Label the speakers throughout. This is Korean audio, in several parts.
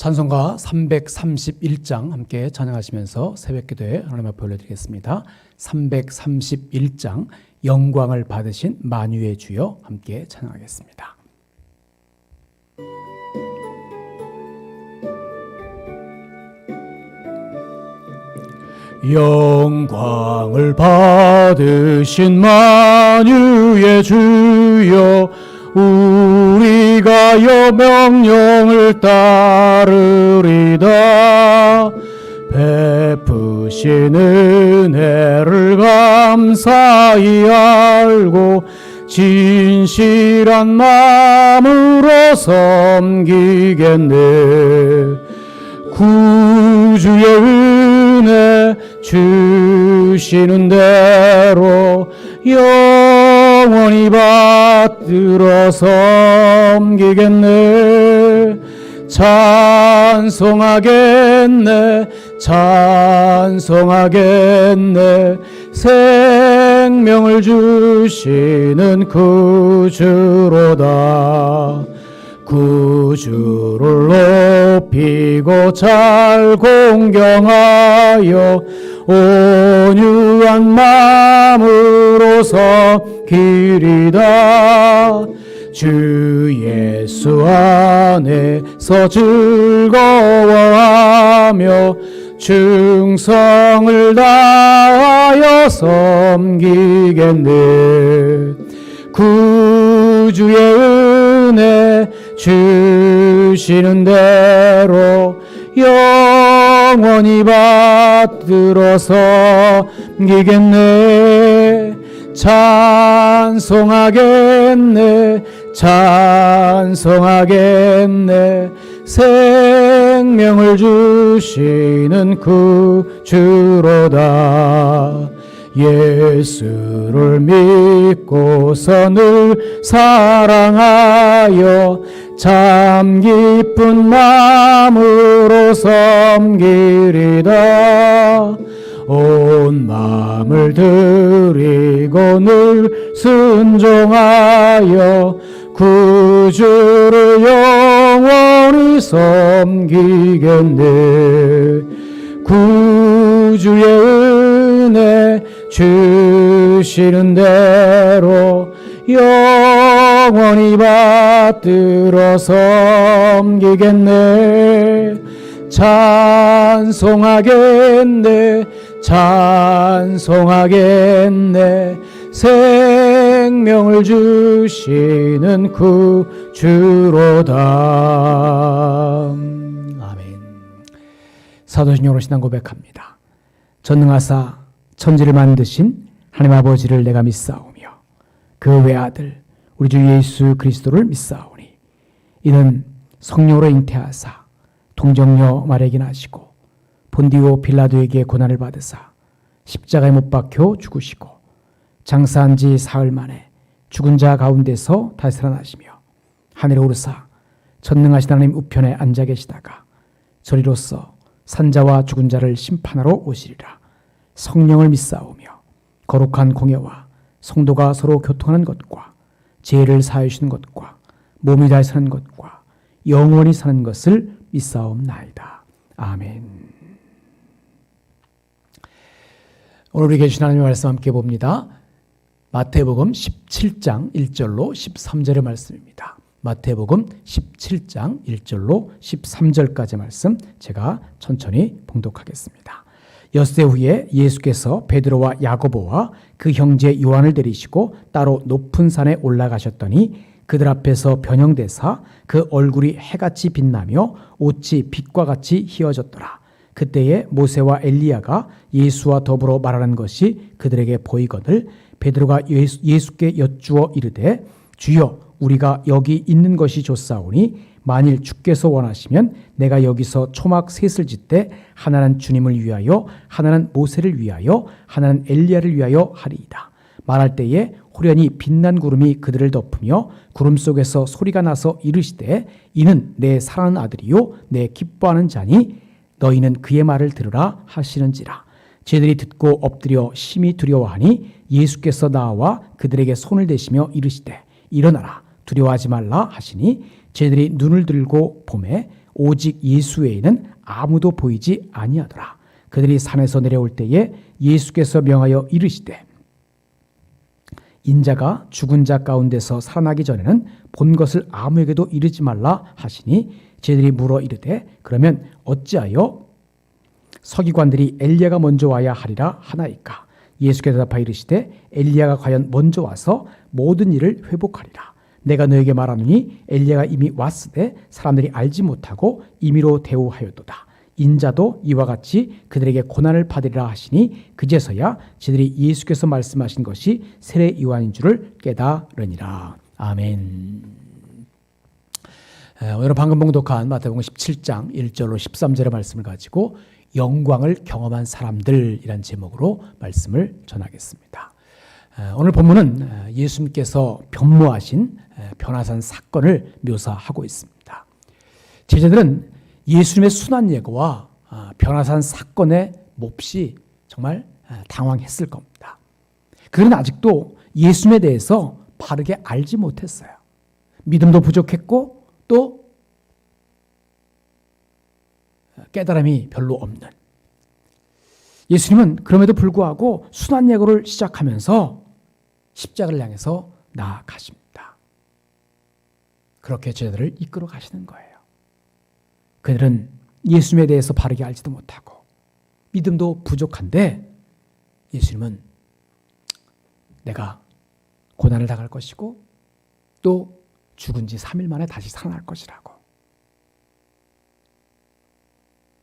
Speaker 1: 찬송가 331장 함께 찬양하시면서 새벽기도에 하나님 앞에 올려드리겠습니다. 331장 영광을 받으신 만유의 주여 함께 찬양하겠습니다. 영광을 받으신 만유의 주여 우리가 명령을 따르리다. 베푸신 은혜를 감사히 알고 진실한 마음으로 섬기겠네. 구주의 은혜 주시는 대로 영원히 받들어 섬기겠네. 찬송하겠네. 생명을 주시는 구주로다. 구주를 높이고 잘 공경하여 온유한 마음으로 섬기리다. 주 예수 안에서 즐거워하며 충성을 다하여 섬기겠네. 구주의 은혜 주시는 대로 영원히 받들어 섬기겠네. 찬송하겠네. 생명을 주시는 구주로다. 예수를 믿고서 늘 사랑하여 참 기쁜 마음으로 섬기리다. 온 마음을 드리고 늘 순종하여 구주를 영원히 섬기겠네. 구주의 은혜 주시는 대로 영원히 받들어 섬기겠네. 찬송하겠네. 생명을 주시는 구주로다. 아멘. 사도신경으로 신앙 고백합니다. 전능하사 천지를 만드신 하나님 아버지를 내가 믿사오며 그 외아들 우리 주 예수 그리스도를 믿사오니 이는 성령으로 잉태하사 동정녀 마리아에게 나시고 본디오 빌라도에게 고난을 받으사 십자가에 못 박혀 죽으시고 장사한 지 사흘 만에 죽은 자 가운데서 다시 살아나시며 하늘에 오르사 전능하신 하나님 우편에 앉아 계시다가 저리로서 산자와 죽은 자를 심판하러 오시리라. 성령을 믿사오며 거룩한 공예와 성도가 서로 교통하는 것과 죄를 사하여 주시는 것과 몸이 다시 사는 것과 영원히 사는 것을 믿사옵나이다. 아멘. 오늘 우리 계신 하나님의 말씀 함께 봅니다. 마태복음 17장 1절로 13절의 말씀입니다. 마태복음 17장 1절로 13절까지 말씀 제가 천천히 봉독하겠습니다. 엿새 후에 예수께서 베드로와 야고보와 그 형제 요한을 데리시고 따로 높은 산에 올라가셨더니 그들 앞에서 변형되사 그 얼굴이 해같이 빛나며 옷이 빛과 같이 휘어졌더라. 그때에 모세와 엘리야가 예수와 더불어 말하는 것이 그들에게 보이거늘 베드로가 예수께 여쭈어 이르되 주여 우리가 여기 있는 것이 좋사오니 만일 주께서 원하시면 내가 여기서 초막 셋을 짓되 하나는 주님을 위하여 하나는 모세를 위하여 하나는 엘리야를 위하여 하리이다. 말할 때에 호련히 빛난 구름이 그들을 덮으며 구름 속에서 소리가 나서 이르시되 이는 내 사랑하는 아들이요 내 기뻐하는 자니 너희는 그의 말을 들으라 하시는지라. 제들이 듣고 엎드려 심히 두려워하니 예수께서 나와 그들에게 손을 대시며 이르시되 일어나라 두려워하지 말라 하시니 쟤들이 눈을 들고 보매 오직 예수 외에는 아무도 보이지 아니하더라. 그들이 산에서 내려올 때에 예수께서 명하여 이르시되 인자가 죽은 자 가운데서 살아나기 전에는 본 것을 아무에게도 이르지 말라 하시니 쟤들이 물어 이르되 그러면 어찌하여 서기관들이 엘리야가 먼저 와야 하리라 하나이까. 예수께서 대답하여 이르시되 엘리야가 과연 먼저 와서 모든 일을 회복하리라. 내가 너에게 말하노니 엘리야가 이미 왔으되 사람들이 알지 못하고 임의로 대우하였도다. 인자도 이와 같이 그들에게 고난을 받으리라 하시니 그제서야 저들이 예수께서 말씀하신 것이 세례 요한인 줄을 깨달으니라. 아멘. 오늘은 방금 봉독한 마태복음 17장 1절로 13절의 말씀을 가지고 영광을 경험한 사람들이란 제목으로 말씀을 전하겠습니다. 오늘 본문은 예수님께서 변모하신 변화산 사건을 묘사하고 있습니다. 제자들은 예수님의 순환 예고와 변화산 사건의 몹시 정말 당황했을 겁니다. 그는 아직도 예수님에 대해서 바르게 알지 못했어요. 믿음도 부족했고 또 깨달음이 별로 없는 예수님은 그럼에도 불구하고 순환 예고를 시작하면서 십자가를 향해서 나아가십니다. 그렇게 제자들을 이끌어 가시는 거예요. 그들은 예수님에 대해서 바르게 알지도 못하고 믿음도 부족한데 예수님은 내가 고난을 당할 것이고 또 죽은 지 3일 만에 다시 살아날 것이라고.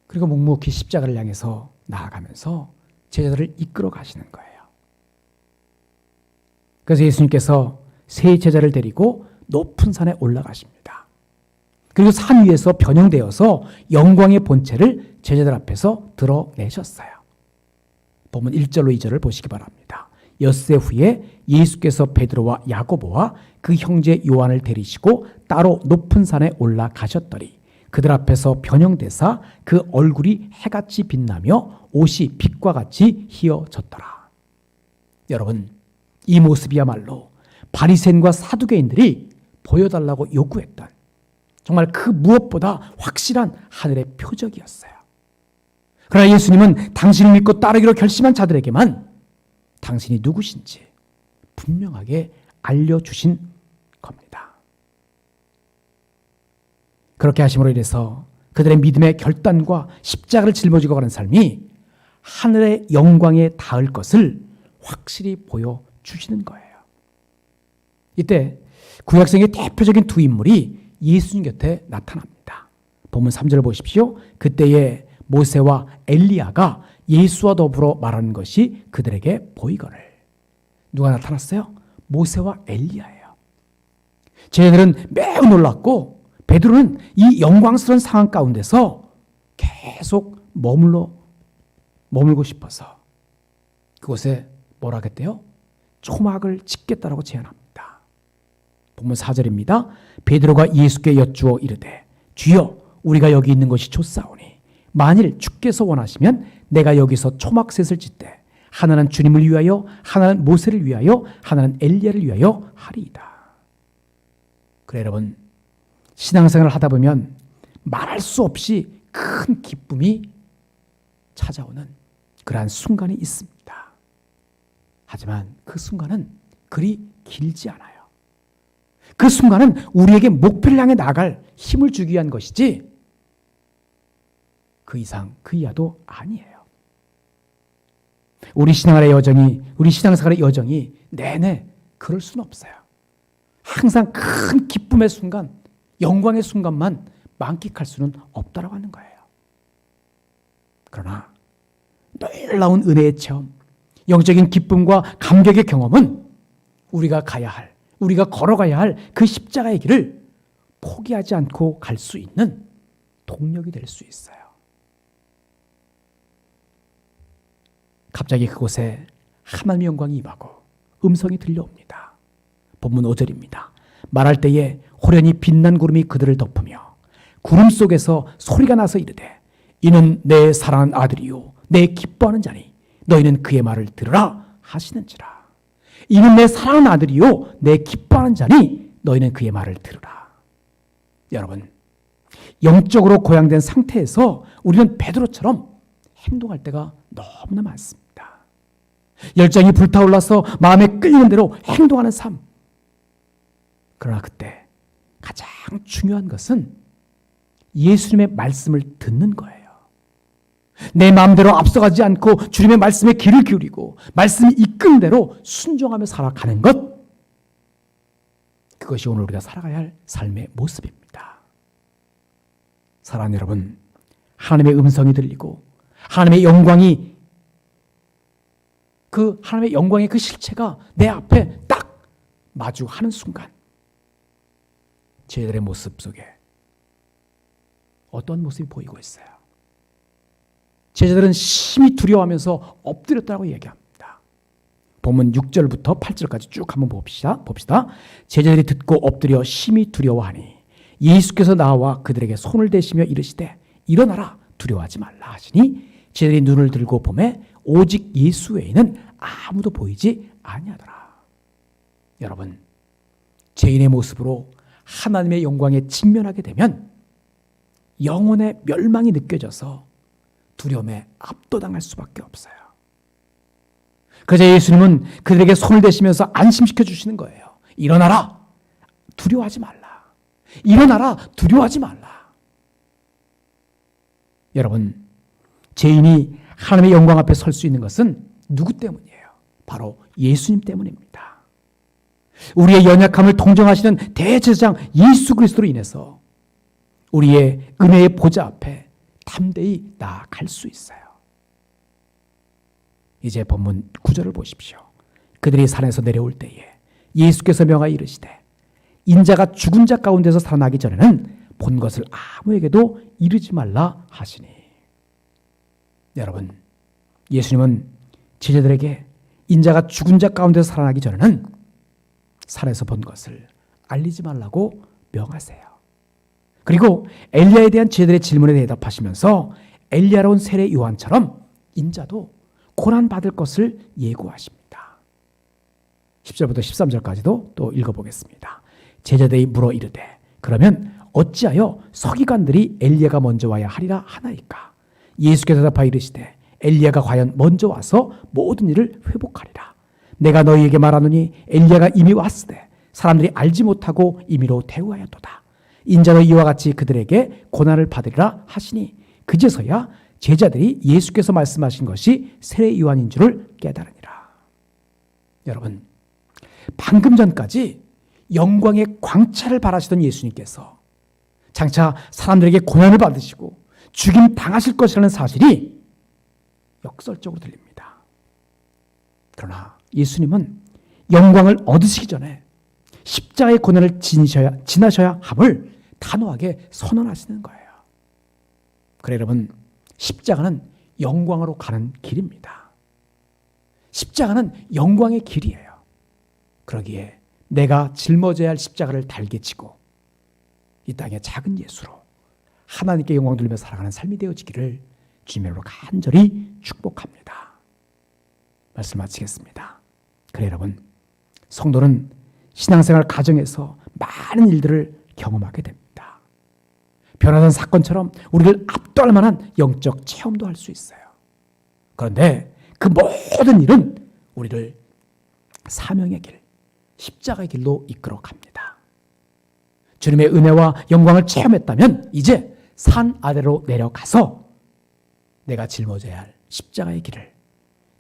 Speaker 1: 그리고 묵묵히 십자가를 향해서 나아가면서 제자들을 이끌어 가시는 거예요. 그래서 예수님께서 세 제자를 데리고 높은 산에 올라가십니다. 그리고 산 위에서 변형되어서 영광의 본체를 제자들 앞에서 드러내셨어요. 본문 1절로 2절을 보시기 바랍니다. 엿새 후에 예수께서 베드로와 야고보와 그 형제 요한을 데리시고 따로 높은 산에 올라가셨더니 그들 앞에서 변형되사 그 얼굴이 해같이 빛나며 옷이 빛과 같이 희어졌더라. 여러분, 이 모습이야말로 바리새인과 사두개인들이 보여달라고 요구했던 정말 그 무엇보다 확실한 하늘의 표적이었어요. 그러나 예수님은 당신을 믿고 따르기로 결심한 자들에게만 당신이 누구신지 분명하게 알려주신 겁니다. 그렇게 하심으로 인해서 그들의 믿음의 결단과 십자가를 짊어지고 가는 삶이 하늘의 영광에 닿을 것을 확실히 보여주시는 거예요. 이때 구약성의 대표적인 두 인물이 예수님 곁에 나타납니다. 본문 3절을 보십시오. 그때에 모세와 엘리야가 예수와 더불어 말하는 것이 그들에게 보이거늘. 누가 나타났어요? 모세와 엘리야예요. 쟤네들은 매우 놀랐고 베드로는 이 영광스러운 상황 가운데서 계속 머물고 싶어서 그곳에 뭐라 했대요? 초막을 짓겠다라고 제안합니다. 본문 4절입니다. 베드로가 예수께 여쭈어 이르되 주여 우리가 여기 있는 것이 좋사오니 만일 주께서 원하시면 내가 여기서 초막셋을 짓되 하나는 주님을 위하여 하나는 모세를 위하여 하나는 엘리야를 위하여 하리이다. 그래 여러분, 신앙생활을 하다 보면 말할 수 없이 큰 기쁨이 찾아오는 그러한 순간이 있습니다. 하지만 그 순간은 그리 길지 않아요. 그 순간은 우리에게 목표를 향해 나갈 힘을 주기 위한 것이지 그 이상 그 이하도 아니에요. 우리 신앙생활의 여정이 내내 그럴 수는 없어요. 항상 큰 기쁨의 순간, 영광의 순간만 만끽할 수는 없다라고 하는 거예요. 그러나 놀라운 은혜의 체험, 영적인 기쁨과 감격의 경험은 우리가 걸어가야 할 그 십자가의 길을 포기하지 않고 갈 수 있는 동력이 될 수 있어요. 갑자기 그곳에 하나님의 영광이 임하고 음성이 들려옵니다. 본문 5절입니다. 말할 때에 호련히 빛난 구름이 그들을 덮으며 구름 속에서 소리가 나서 이르되 이는 내 사랑하는 아들이요 내 기뻐하는 자니 너희는 그의 말을 들으라 하시는지라. 이는 내 사랑하는 아들이요 내 기뻐하는 자니 너희는 그의 말을 들으라. 여러분, 영적으로 고양된 상태에서 우리는 베드로처럼 행동할 때가 너무나 많습니다. 열정이 불타올라서 마음에 끌리는 대로 행동하는 삶. 그러나 그때 가장 중요한 것은 예수님의 말씀을 듣는 거예요. 내 마음대로 앞서가지 않고 주님의 말씀에 귀를 기울이고 말씀이 이끄는 대로 순종하며 살아가는 것. 그것이 오늘 우리가 살아가야 할 삶의 모습입니다. 사랑하는 여러분, 하나님의 음성이 들리고 하나님의 영광이 하나님의 영광의 그 실체가 내 앞에 딱 마주하는 순간 저희들의 모습 속에 어떤 모습이 보이고 있어요? 제자들은 심히 두려워하면서 엎드렸다고 얘기합니다. 본문 6절부터 8절까지 쭉 한번 봅시다. 제자들이 듣고 엎드려 심히 두려워하니 예수께서 나와 그들에게 손을 대시며 이르시되 일어나라 두려워하지 말라 하시니 제자들이 눈을 들고 보매 오직 예수 외에는 아무도 보이지 아니하더라. 여러분, 죄인의 모습으로 하나님의 영광에 직면하게 되면 영혼의 멸망이 느껴져서 두려움에 압도당할 수밖에 없어요. 그러자 예수님은 그들에게 손을 대시면서 안심시켜 주시는 거예요. 일어나라, 두려워하지 말라. 일어나라, 두려워하지 말라. 여러분, 죄인이 하나님의 영광 앞에 설 수 있는 것은 누구 때문이에요? 바로 예수님 때문입니다. 우리의 연약함을 동정하시는 대제사장 예수 그리스도로 인해서 우리의 은혜의 보좌 앞에 담대히 나아갈 수 있어요. 이제 본문 9절을 보십시오. 그들이 산에서 내려올 때에 예수께서 명하여 이르시되 인자가 죽은 자 가운데서 살아나기 전에는 본 것을 아무에게도 이르지 말라 하시니. 여러분, 예수님은 제자들에게 인자가 죽은 자 가운데서 살아나기 전에는 산에서 본 것을 알리지 말라고 명하세요. 그리고 엘리야에 대한 제자들의 질문에 대답하시면서 엘리야로 온 세례 요한처럼 인자도 고난받을 것을 예고하십니다. 10절부터 13절까지도 또 읽어보겠습니다. 제자들이 물어 이르되 그러면 어찌하여 서기관들이 엘리야가 먼저 와야 하리라 하나이까? 예수께서 대답하여 이르시되 엘리야가 과연 먼저 와서 모든 일을 회복하리라. 내가 너희에게 말하노니 엘리야가 이미 왔으되 사람들이 알지 못하고 임의로 대우하였도다. 인자도 이와 같이 그들에게 고난을 받으리라 하시니 그제서야 제자들이 예수께서 말씀하신 것이 세례 요한인 줄을 깨달으니라. 여러분, 방금 전까지 영광의 광채를 바라시던 예수님께서 장차 사람들에게 고난을 받으시고 죽임 당하실 것이라는 사실이 역설적으로 들립니다. 그러나 예수님은 영광을 얻으시기 전에 십자가의 고난을 지나셔야 함을 단호하게 선언하시는 거예요. 그래 여러분, 십자가는 영광으로 가는 길입니다. 십자가는 영광의 길이에요. 그러기에 내가 짊어져야 할 십자가를 달게 지고 이 땅의 작은 예수로 하나님께 영광 돌리며 살아가는 삶이 되어지기를 주님으로 간절히 축복합니다. 말씀 마치겠습니다. 그래 여러분, 성도는 신앙생활 가정에서 많은 일들을 경험하게 됩니다. 변화된 사건처럼 우리를 압도할 만한 영적 체험도 할 수 있어요. 그런데 그 모든 일은 우리를 사명의 길, 십자가의 길로 이끌어 갑니다. 주님의 은혜와 영광을 체험했다면 이제 산 아래로 내려가서 내가 짊어져야 할 십자가의 길을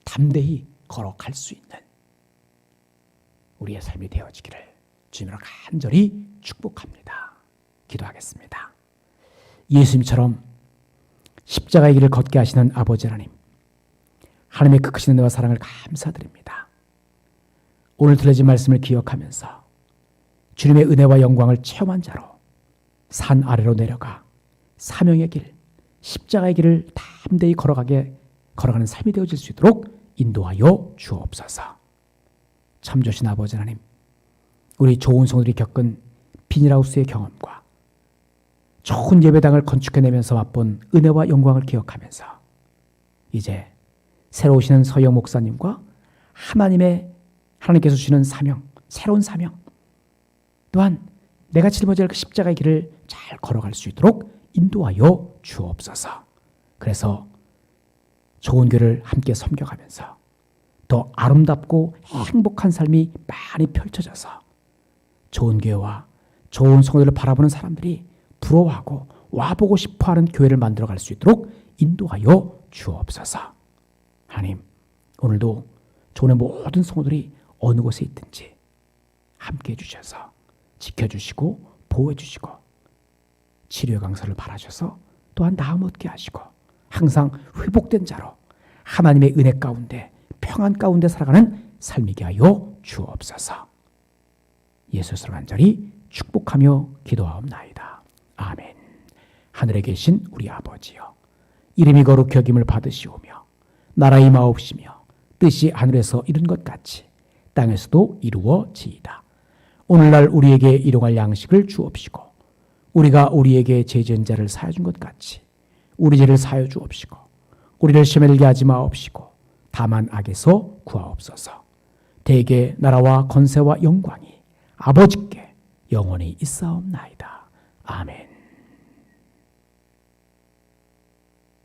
Speaker 1: 담대히 걸어갈 수 있는 우리의 삶이 되어지기를 주님으로 간절히 축복합니다. 기도하겠습니다. 예수님처럼 십자가의 길을 걷게 하시는 아버지 하나님, 하나님의 그 크신 은혜와 사랑을 감사드립니다. 오늘 들려진 말씀을 기억하면서 주님의 은혜와 영광을 체험한 자로 산 아래로 내려가 사명의 길, 십자가의 길을 담대히 걸어가는 삶이 되어질 수 있도록 인도하여 주옵소서. 참 좋으신 아버지 하나님, 우리 좋은 성도들이 겪은 비닐하우스의 경험과 좋은 예배당을 건축해내면서 맛본 은혜와 영광을 기억하면서 이제 새로 오시는 서영 목사님과 하나님께서 주시는 사명, 새로운 사명, 또한 내가 짊어질 그 십자가의 길을 잘 걸어갈 수 있도록 인도하여 주옵소서. 그래서 좋은 교회를 함께 섬겨가면서 더 아름답고 행복한 삶이 많이 펼쳐져서 좋은 교회와 좋은 성도들을 바라보는 사람들이 부러워하고 와보고 싶어하는 교회를 만들어갈 수 있도록 인도하여 주옵소서. 하나님, 오늘도 좋은 모든 성도들이 어느 곳에 있든지 함께 해주셔서 지켜주시고 보호해주시고 치료의 강사를 바라셔서 또한 나음 얻게 하시고 항상 회복된 자로 하나님의 은혜 가운데 평안 가운데 살아가는 삶이게 하여 주옵소서. 예수를 간절히 축복하며 기도하옵나이다. 아멘. 하늘에 계신 우리 아버지여, 이름이 거룩히 여김을 받으시오며 나라의 임하옵시며 뜻이 하늘에서 이룬 것 같이 땅에서도 이루어지이다. 오늘날 우리에게 일용할 양식을 주옵시고 우리가 우리에게 죄 지은 자를 사하여 준 것 같이 우리 죄를 사하여 주옵시고 우리를 시험에 들게 하지 마옵시고 다만 악에서 구하옵소서. 대개 나라와 권세와 영광이 아버지께 영원히 있사옵나이다. 아멘.